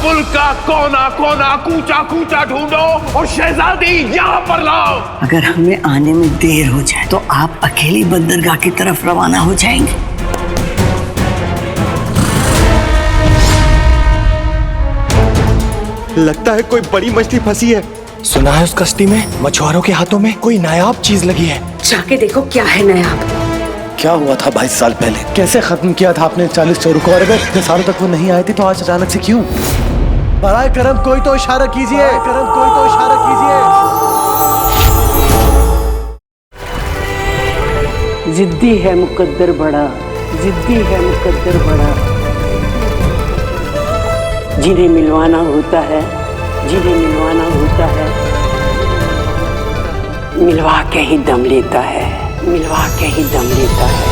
काबुल का कोना कोना कूचा कूचा ढूंढो और शहजादी यहाँ पर लाओ। अगर हमें आने में देर हो जाए तो आप अकेली बंदरगाह की तरफ रवाना हो जाएंगे। लगता है कोई बड़ी मछली फंसी है। सुना है उस कश्ती में मछुआरों के हाथों में कोई नायाब चीज लगी है। जाके देखो क्या है नायाब। क्या हुआ था 22 साल पहले? कैसे खत्म किया था आपने 40 चोरों को? और अगर इतने सालों तक वो नहीं आई थी तो आज अचानक से क्यों? बराए करम कोई तो इशारा कीजिए, करम कोई तो इशारा कीजिए। जिद्दी है मुकद्दर बड़ा, जिद्दी है मुकद्दर बड़ा। जिन्हें मिलवाना होता है, जिन्हें मिलवाना होता है, मिलवा के ही दम लेता है, मिलवा के ही दम लेता है।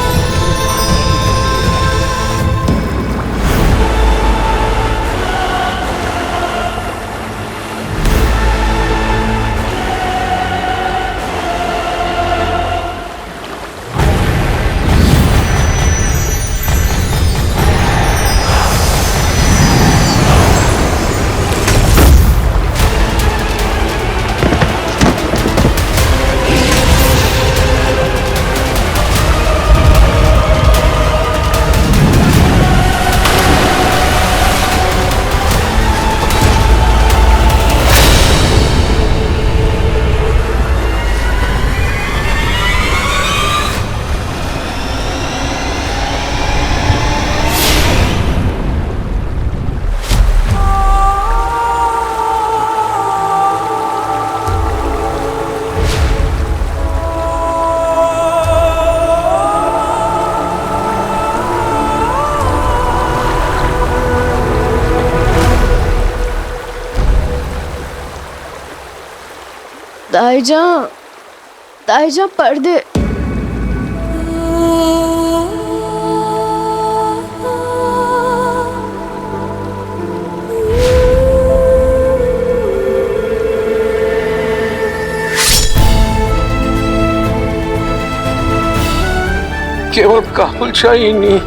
ताईजान, ताईजान पर्दे। केवल काबुल शाही नहीं,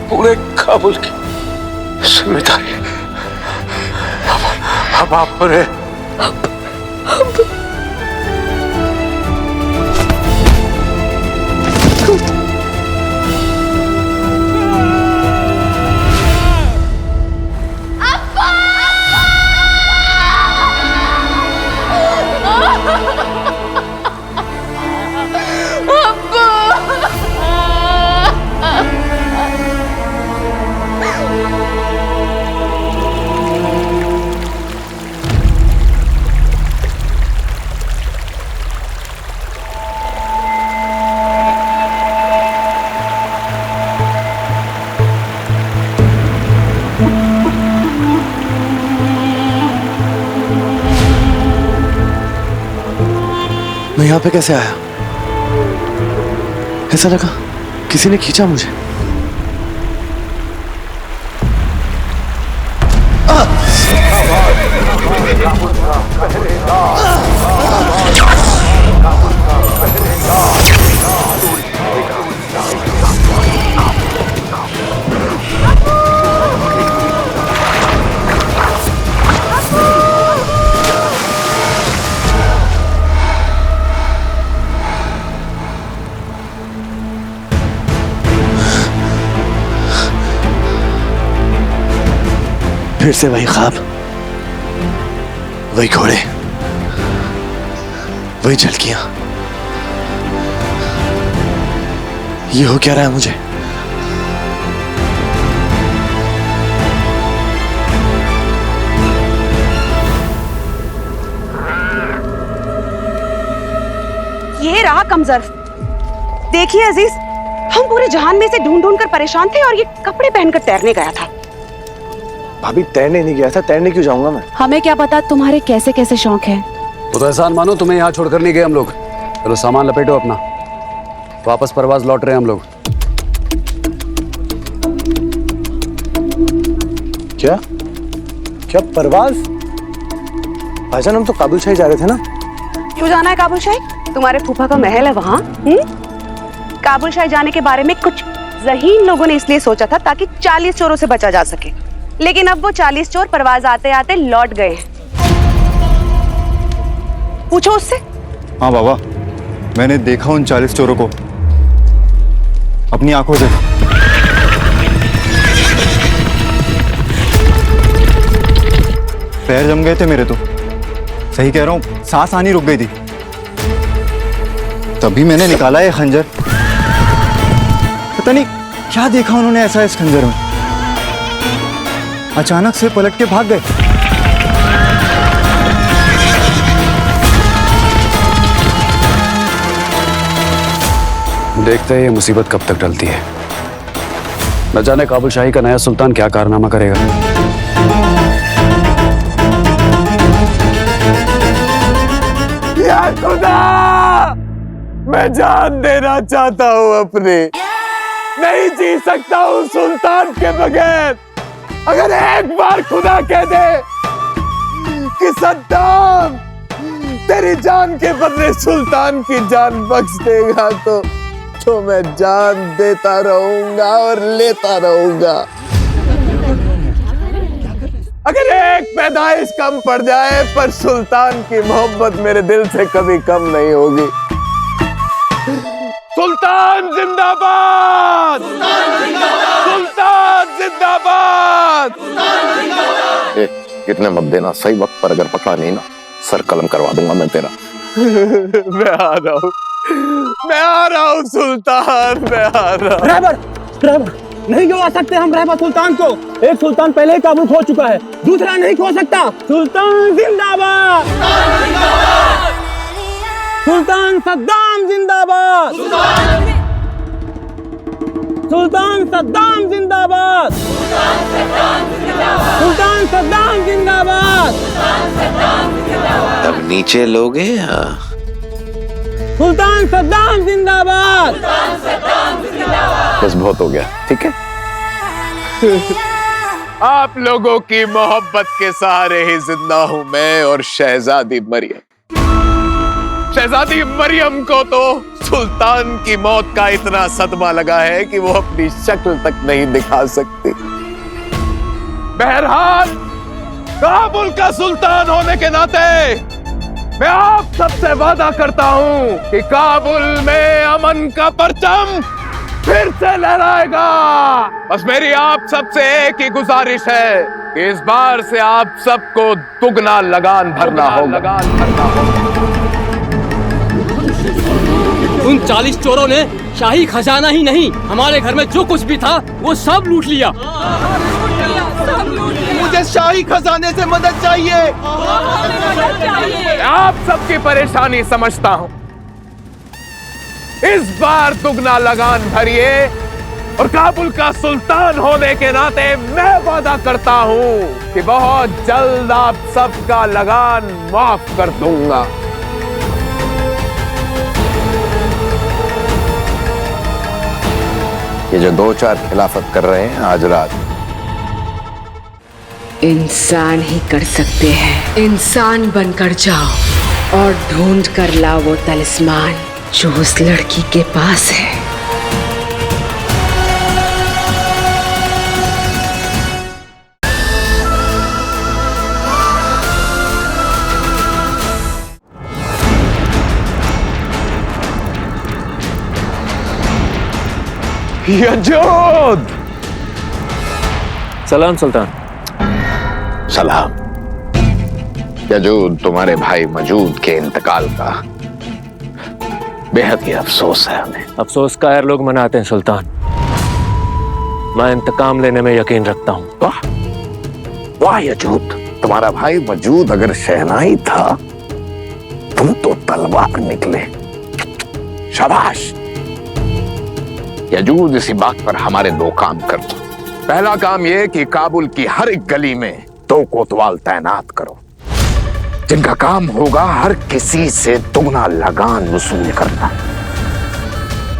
पूरे काबुल की जिम्मेदारी अब आप पर है। मैं यहाँ पे कैसे आया? ऐसा लगा किसी ने खींचा मुझे। फिर से वही ख्वाब, वही घोड़े, वही झलकियां। ये हो क्या रहा है मुझे? ये रहा कमजर। देखिए अजीज, हम पूरे जहान में से ढूंढ ढूंढ कर परेशान थे और ये कपड़े पहनकर तैरने गया था। भाभी तैरने नहीं गया था, तैरने क्यों जाऊंगा मैं? हमें क्या पता तुम्हारे कैसे कैसे शौक हैं। तो एहसान मानो तुम्हें यहाँ छोड़कर नहीं गए हम लोग। चलो सामान लपेटो अपना, वापस परवाज लौट रहे हैं हम लोग। क्या क्या परवाज? भाईजान हम तो काबुल शाही जा रहे थे ना। क्यों जाना है काबुल शाही? तुम्हारे फूफा का महल है वहाँ। काबुल शाही जाने के बारे में कुछ ज़हीन लोगों ने इसलिए सोचा था ताकि 40 चोरों से बचा जा सके, लेकिन अब वो 40 चोर परवाज आते आते लौट गए हैं। पूछो उससे। हाँ बाबा, मैंने देखा उन 40 चोरों को अपनी आंखों से। पैर जम गए थे मेरे तो, सही कह रहा हूँ, सांस आनी रुक गई थी। तभी मैंने निकाला ये खंजर। पता नहीं क्या देखा उन्होंने ऐसा इस खंजर में, अचानक से पलट के भाग गए। देखते हैं ये मुसीबत कब तक टलती है। न जाने काबुल शाही का नया सुल्तान क्या कारनामा करेगा। या खुदा, मैं जान देना चाहता हूँ अपनी, नहीं जी सकता हूँ सुल्तान के बगैर। अगर एक बार खुदा कह दे कि सद्दाम तेरी जान के बदले सुल्तान की जान बख्श देगा तो मैं जान देता रहूंगा और लेता रहूंगा। अगर एक पैदाइश कम पड़ जाए पर सुल्तान की मोहब्बत मेरे दिल से कभी कम नहीं होगी। सुल्तान जिंदाबाद! सुल्तान जिंदाबाद! कितने मत देना, सही वक्त पर अगर पकड़ा नहीं ना, सर कलम करवा दूंगा मैं तेरा। मैं आ रहा हूँ सुल्तान, मैं आ रहा हूँ। रहबर नहीं खो सकते हम रहबर सुल्तान को। एक सुल्तान पहले ही काबुल खो चुका है, दूसरा नहीं खो सकता। सुल्तान जिंदाबाद! सुल्तान सद्दाम जिंदाबाद! सुल्तान सद्दाम जिंदाबाद! सुल्तान सद्दाम जिंदाबाद! अब नीचे लोगे या? सुल्तान सद्दाम जिंदाबाद! बस बहुत हो गया, ठीक है। आप लोगों की मोहब्बत के सहारे ही जिंदा हूं मैं और शहजादी मरियम। शहजादी मरियम को तो सुल्तान की मौत का इतना सदमा लगा है कि वो अपनी शक्ल तक नहीं दिखा सकती। बहरहाल, काबुल का सुल्तान होने के नाते मैं आप सबसे वादा करता हूं कि काबुल में अमन का परचम फिर से लहराएगा। बस मेरी आप सबसे एक ही गुजारिश है कि इस बार से आप सबको दुगना लगान भरना होगा। उन 40 चोरों ने शाही खजाना ही नहीं, हमारे घर में जो कुछ भी था वो सब लूट लिया। मुझे शाही खजाने से मदद चाहिए। आप सबकी परेशानी समझता हूं। इस बार दुगना लगान भरिए और काबुल का सुल्तान होने के नाते मैं वादा करता हूं कि बहुत जल्द आप सबका लगान माफ कर दूंगा। ये जो 2-4 खिलाफत कर रहे हैं आज रात, इंसान ही कर सकते हैं। इंसान बनकर जाओ और ढूंढ कर लाओ वो तलिस्मान जो उस लड़की के पास है। यजूद! सलाम सुल्तान। सलाम। यजूद, तुम्हारे भाई मजूद के इंतकाल का बेहद ही अफसोस है हमें। अफसोस का यार लोग मनाते हैं सुल्तान, मैं इंतकाम लेने में यकीन रखता हूँ। वाह वाह यजूद, तुम्हारा भाई मजूद अगर शहनाई था, तुम तो तलवार निकले। शाबाश यजूद, इसी बात पर हमारे 2 काम कर दो। पहला काम यह कि काबुल की हर एक गली में 2 कोतवाल तैनात करो, जिनका काम होगा हर किसी से दुगना लगान वसूल करना।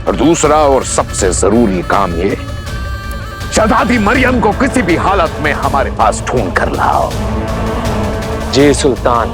और दूसरा और सबसे जरूरी काम ये, शहजादी मरियम को किसी भी हालत में हमारे पास ढूंढ कर लाओ। जी सुल्तान।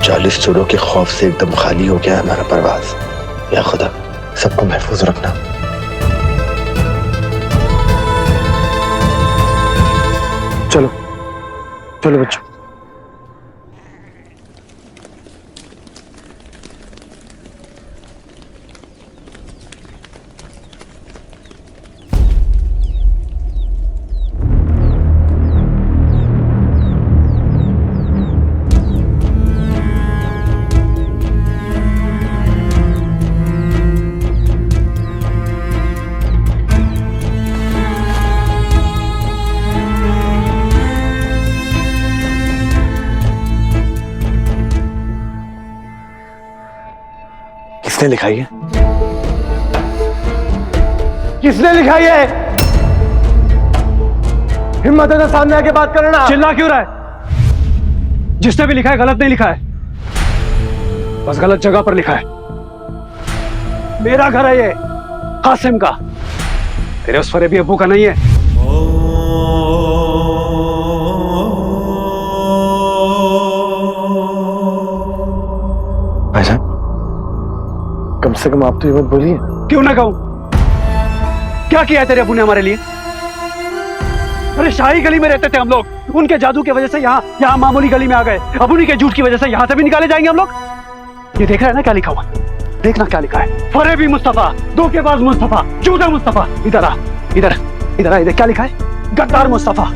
40 चोरों के खौफ से एकदम खाली हो गया है हमारा परवाज। या खुदा सबको महफूज रखना। चलो चलो बच्चों। किसने लिखाई है? किसने लिखाई है? हिम्मत है तो सामने आके बात करना। चिल्ला क्यों रहा है? जिसने भी लिखा है गलत नहीं लिखा है, बस गलत जगह पर लिखा है। मेरा घर है ये, कासिम का, तेरे उस फरेबी अब्बू का नहीं है। भाई साहब कम से कम आप तो ये मत बोलिए। क्यों ना कहूं? क्या किया है तेरे अब्बू ने हमारे लिए? अरे शाही गली में रहते थे हम लोग, उनके जादू की वजह से यहाँ मामूली गली में आ गए। अब उन्हीं के झूठ की वजह से यहाँ से भी निकाले जाएंगे हम लोग। ये देख रहा है ना क्या लिखा हुआ? देखना क्या लिखा है। फरेबी मुस्तफा, धोखेबाज मुस्तफा, झूठा मुस्तफा। इधर आ, इधर इधर आ, इधर क्या लिखा है? गद्दार मुस्तफा।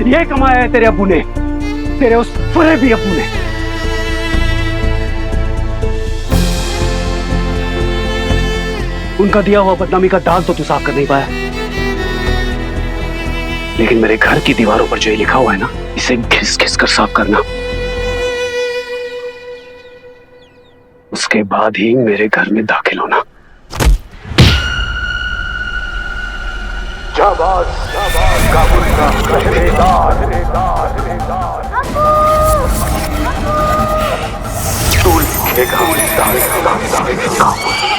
ये कमाया है तेरे अब्बू ने, तेरे उस फरेबी अब्बू ने। उनका दिया हुआ बदनामी का दाग तो तू साफ कर नहीं पाया, लेकिन मेरे घर की दीवारों पर जो ये लिखा हुआ है ना, इसे घिस घिस कर साफ करना। उसके बाद ही मेरे घर में दाखिल होना। काबुल का पहरेदार, तू लिखेगा काबुल।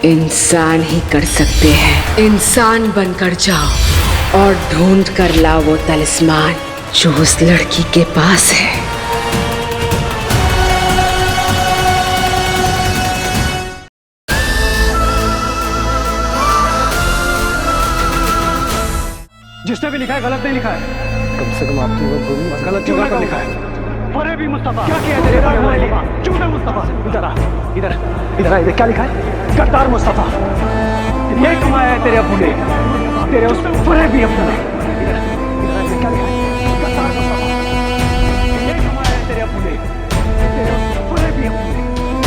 इंसान ही कर सकते हैं। इंसान बनकर जाओ और ढूंढ कर लाओ वो तलिस्मान जो उस लड़की के पास है। जिसने भी लिखा है गलत नहीं लिखा है। कम से कम आप तो ये मत बोलिए। बस गलत जगह पर लिखा है। फरेबी मुस्तफा। क्या किया तेरे अब्बू ने? झूठा मुस्तफा। इधर आ, इधर इधर आ, इधर क्या लिखा है? गद्दार मुस्तफा। ये कमाया है तेरे अब्बू ने, तेरे उस फरेबी अब्बू ने। इधर इधर आ, इधर क्या लिखा है? गद्दार मुस्तफा। ये कमाया है तेरे अब्बू ने, तेरे उस फरेबी अब्बू ने।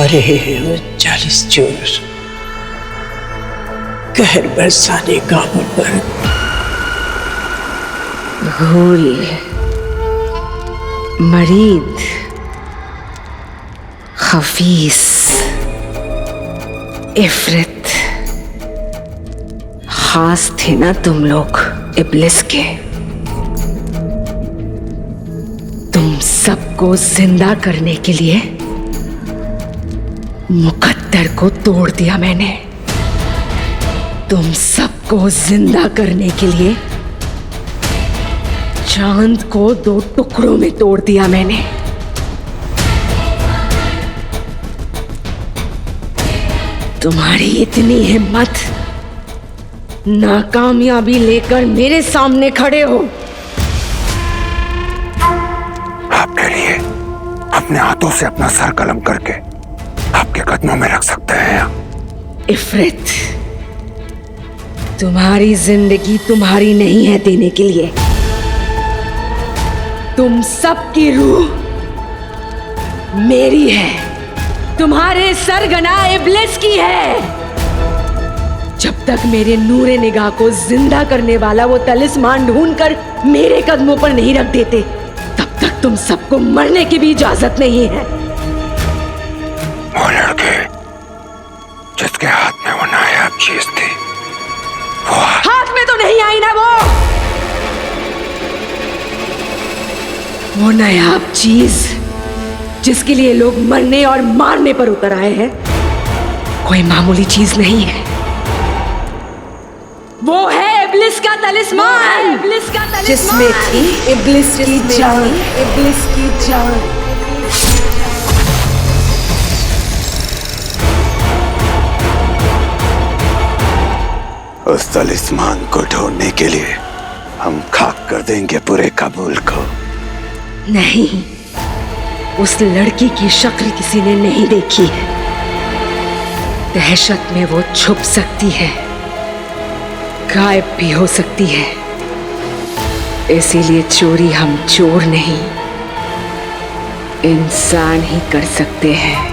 अरे वो 40 चोर कहर बरसाने काबुल पर। घूल, मरीद, खफीस, इफरत, खास थे ना तुम लोग इब्लिस के। तुम सबको जिंदा करने के लिए मुकद्दर को तोड़ दिया मैंने। तुम सबको जिंदा करने के लिए चांद को 2 टुकड़ों में तोड़ दिया मैंने। तुम्हारी इतनी हिम्मत, नाकामयाबी लेकर मेरे सामने खड़े हो। आपके लिए अपने हाथों से अपना सर कलम करके आपके कदमों में रख सकते हैं। इफरित, तुम्हारी जिंदगी तुम्हारी नहीं है देने के लिए। तुम सबकी रूह मेरी है, तुम्हारे सरगना इब्लिस की है। जब तक मेरे नूरे निगाह को जिंदा करने वाला वो तलिस्मान ढूंढकर मेरे कदमों पर नहीं रख देते, तब तक तुम सबको मरने की भी इजाजत नहीं है। वो लड़के जिसके हाथ में वो नायाब चीज थी, वो हाथ में तो नहीं आई ना वो नायाब चीज जिसके लिए लोग मरने और मारने पर उतर आए हैं, कोई मामूली चीज नहीं है। वो है इब्लिस का तलिस्मान, इब्लिस का तलिस्मान, जिसमें थी इब्लिस की जान, इब्लिस की जान। उस तलिस्मान को ढूंढने के लिए हम खाक कर देंगे पूरे काबुल को। नहीं, उस लड़की की शक्ल किसी ने नहीं देखी है। दहशत में वो छुप सकती है, गायब भी हो सकती है। इसीलिए चोरी हम चोर नहीं, इंसान ही कर सकते हैं।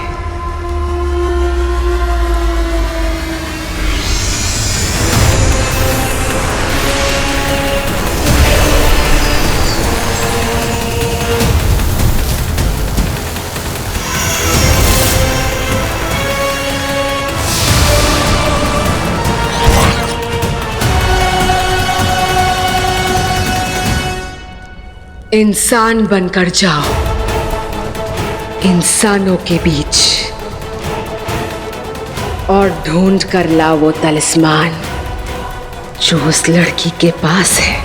इंसान बनकर जाओ इंसानों के बीच और ढूंढ कर लाओ वो तलिस्मान जो उस लड़की के पास है।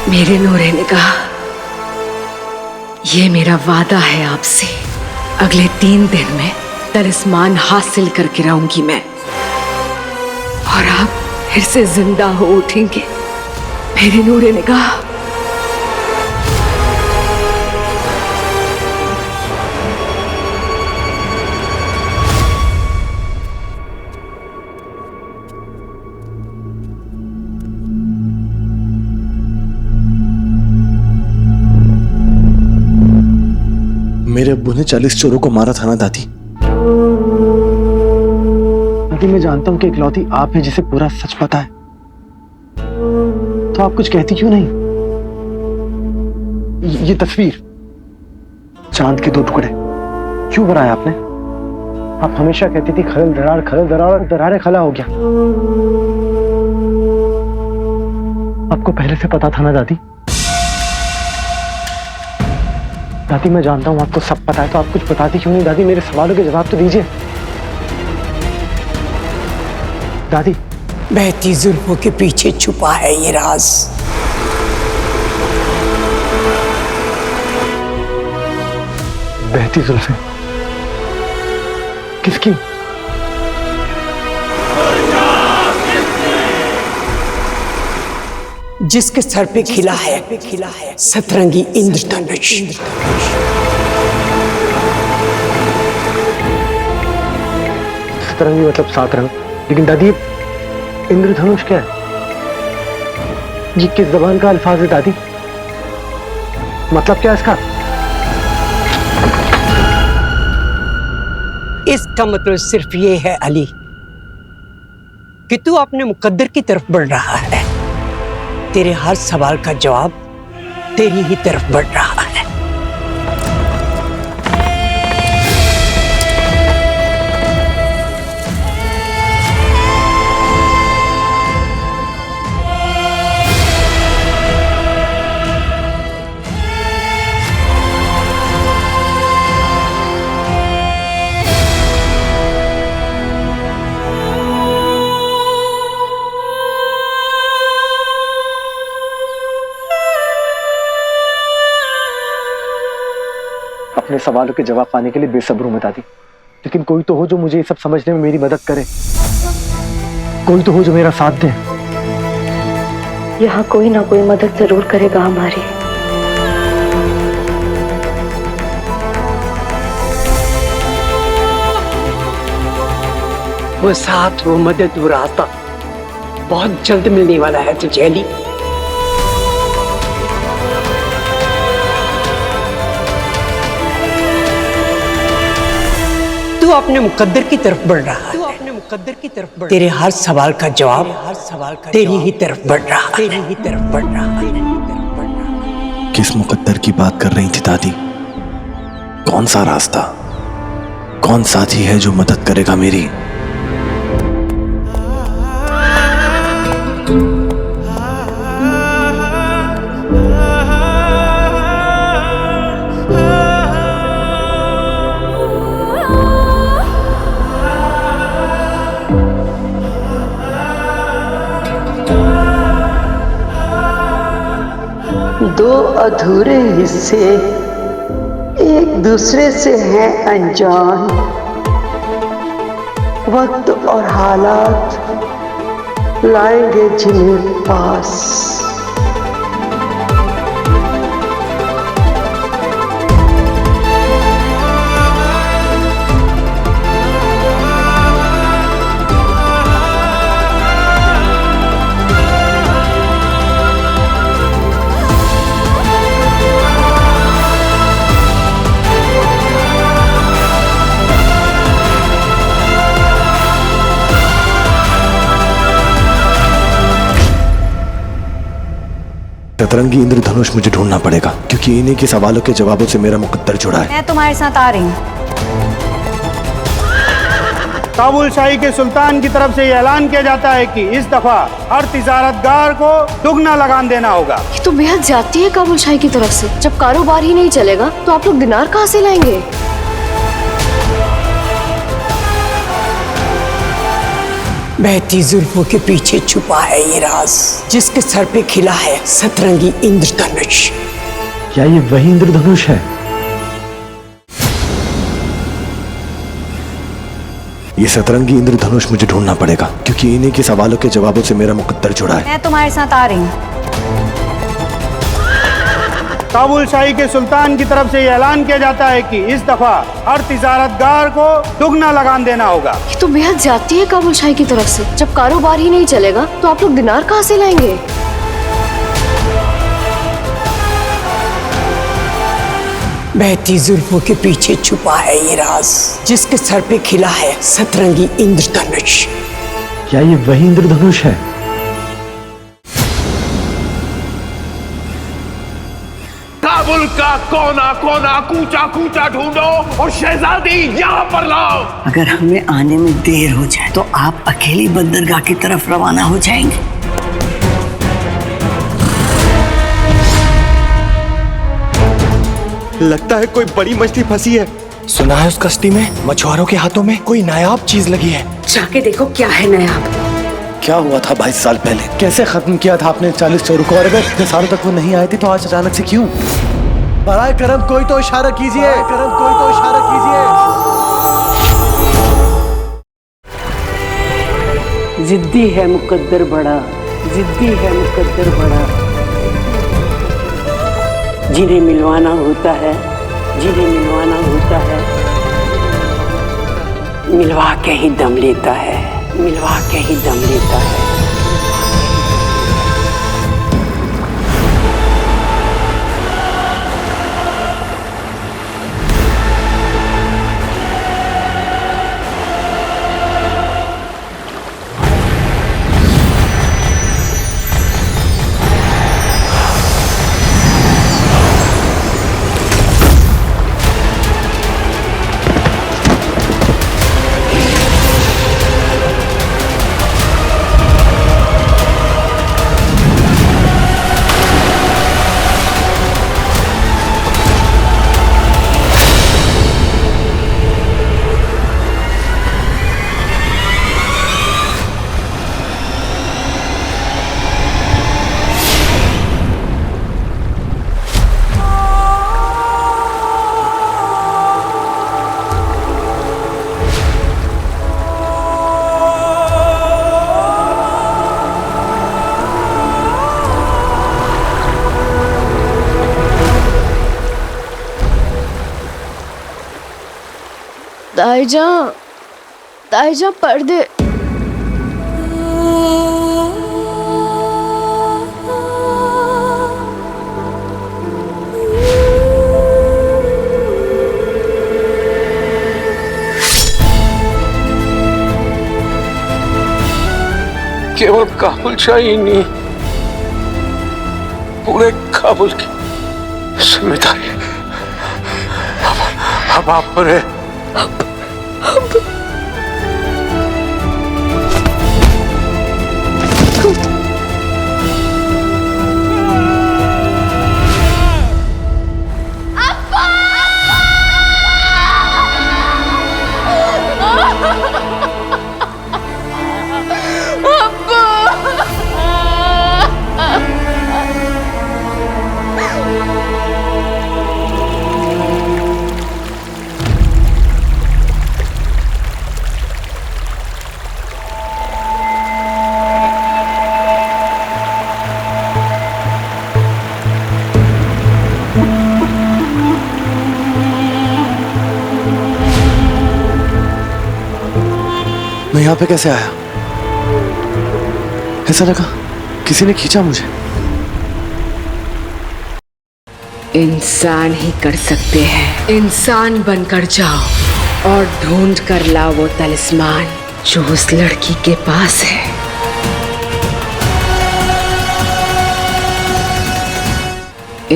मेरे नूरे ने कहा, यह मेरा वादा है आपसे, अगले 3 दिन में तलिस्मान हासिल करके रहूंगी मैं, और आप फिर से जिंदा हो उठेंगे। मेरे नूरे ने कहा। मेरे अब्बू ने 40 चोरों को मारा था ना दादी। दादी, मैं जानता हूं कि इकलौती आप हैं जिसे पूरा सच पता है, तो आप कुछ कहती क्यों नहीं? ये तस्वीर, चांद के 2 टुकड़े क्यों बनाया आपने? आप हमेशा कहती थी खलल दरार, खलल दरार, दरारे खला हो गया। आपको पहले से पता था ना दादी? दादी, मैं जानता हूं आपको सब पता है, तो आप कुछ बताती क्यों नहीं? दादी, मेरे सवालों के जवाब तो दीजिए। दादी, बहती जुल्फों के पीछे छुपा है ये राज। बहती जुल्फें किसकी? जिसके सर पे खिला है सतरंगी इंद्रधनुष। सतरंगी मतलब 7 रंग, लेकिन दादी इंद्रधनुष क्या है? ये किस जबान का अल्फाज है दादी? मतलब क्या है इसका? इसका मतलब सिर्फ ये है अली कि तू अपने मुकद्दर की तरफ बढ़ रहा है। तेरे हर सवाल का जवाब तेरी ही तरफ बढ़ रहा है। अपने सवालों के जवाब पाने के लिए बेसब्र हूं मैं दादी, लेकिन कोई तो हो जो मुझे ये सब समझने में मेरी मदद करे, कोई तो हो जो मेरा साथ दे। यहाँ कोई ना कोई मदद जरूर करेगा हमारी। वो साथ, वो मदद, वो रास्ता बहुत जल्द मिलने वाला है तुझे अली। तू अपने मुकद्दर की तरफ बढ़ रहा है। तू अपने मुकद्दर की तरफ बढ़, तेरे हर सवाल का जवाब तेरी ही तरफ बढ़ रहा है। तेरी ही तरफ बढ़ रहा है। किस मुकद्दर की बात कर रही थी दादी? कौन सा रास्ता, कौन साथी है जो मदद करेगा मेरी? दो अधूरे हिस्से एक दूसरे से हैं अनजान। वक्त और हालात लाएंगे जिन्हें पास। सतरंगी इंद्रधनुष मुझे ढूंढना पड़ेगा, क्योंकि इन्हीं के सवालों के जवाबों से मेरा मुकद्दर जुड़ा है। मैं तुम्हारे साथ आ रही हूँ। काबुल शाही के सुल्तान की तरफ से ये ऐलान किया जाता है कि इस दफा हर तिजारतगार को दुगना लगान देना होगा। ये तो बेहद ज्यादती है काबुल शाही की तरफ से। जब कारोबार ही नहीं चलेगा तो आप लोग दिनार कहाँ से लाएंगे? बहती जुल्फों के पीछे छुपा है ये राज, जिसके सर पे खिला है सतरंगी इंद्रधनुष। क्या ये वही इंद्रधनुष है? ये सतरंगी इंद्रधनुष मुझे ढूंढना पड़ेगा, क्योंकि इन्हीं के सवालों के जवाबों से मेरा मुकद्दर जुड़ा है। मैं तुम्हारे साथ आ रही हूँ। काबुल शाही के सुल्तान की तरफ से ये ऐलान किया जाता है कि इस दफा हर तिजारतगार को दुगना लगान देना होगा। ये तो बेहद ज्यादती है काबुल शाही की तरफ से। जब कारोबार ही नहीं चलेगा तो आप लोग दिनार कहाँ से लाएंगे? बहती जुल्फों के पीछे छुपा है ये राज, जिसके सर पे खिला है सतरंगी इंद्रधनुष। क्या ये वही इंद्रधनुष है? काबुल का कोना कोना कूचा कूचा ढूंढो और शहजादी यहाँ पर लाओ। अगर हमें आने में देर हो जाए तो आप अकेली बंदरगाह की तरफ रवाना हो जाएंगे। लगता है कोई बड़ी मछली फंसी है। सुना है उस कश्ती में मछुआरों के हाथों में कोई नायाब चीज लगी है। जाके देखो क्या है नायाब। क्या हुआ था 22 साल पहले? कैसे खत्म किया था आपने 40 चोरों को? और अगर इतने सालों तक वो नहीं आए थे तो आज अचानक से क्यों? बराए करम कोई तो इशारा कीजिए, करम कोई तो इशारा कीजिए। जिद्दी है मुकद्दर बड़ा, जिद्दी है मुकद्दर बड़ा। जिन्हें मिलवाना होता है, जिन्हें मिलवाना होता है, मिलवा के ही दम लेता है, मिलवा के ही दम लेता है। ताईजान, ताईजान पर्दे। केवल काबुल शाही नहीं, पूरे काबुल की जिम्मेदारी अब आप पर है। मैं यहाँ पे कैसे आया? ऐसा लगा किसी ने खींचा मुझे। इंसान ही कर सकते हैं। इंसान बनकर जाओ और ढूंढ कर लाओ वो तलिस्मान जो उस लड़की के पास है।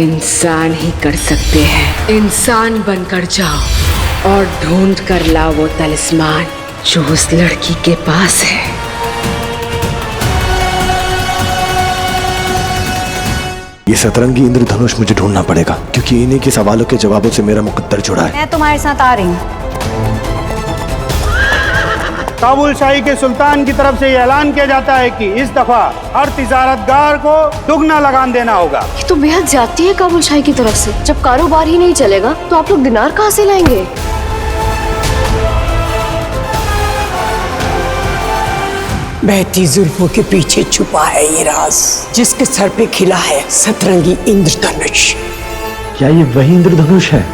इंसान ही कर सकते हैं। इंसान बनकर जाओ और ढूंढ कर लाओ वो तलिस्मान जो उस लड़की के पास है। ये सतरंगी इंद्रधनुष मुझे ढूंढना पड़ेगा, क्योंकि इन्हीं के सवालों के जवाबों से मेरा मुकद्दर जुड़ा है। मैं तुम्हारे साथ आ रही हूँ। काबुल शाही के सुल्तान की तरफ से ये ऐलान किया जाता है कि इस दफा हर तिजारतगार को दुगना लगान देना होगा। ये तो बेहद ज्यादती है काबुल शाही की तरफ से। जब कारोबार ही नहीं चलेगा तो आप लोग दिनार कहाँ से लाएंगे? बहती जुल्फों के पीछे छुपा है ये राज, जिसके सर पे खिला है सतरंगी इंद्रधनुष। क्या ये वही इंद्रधनुष है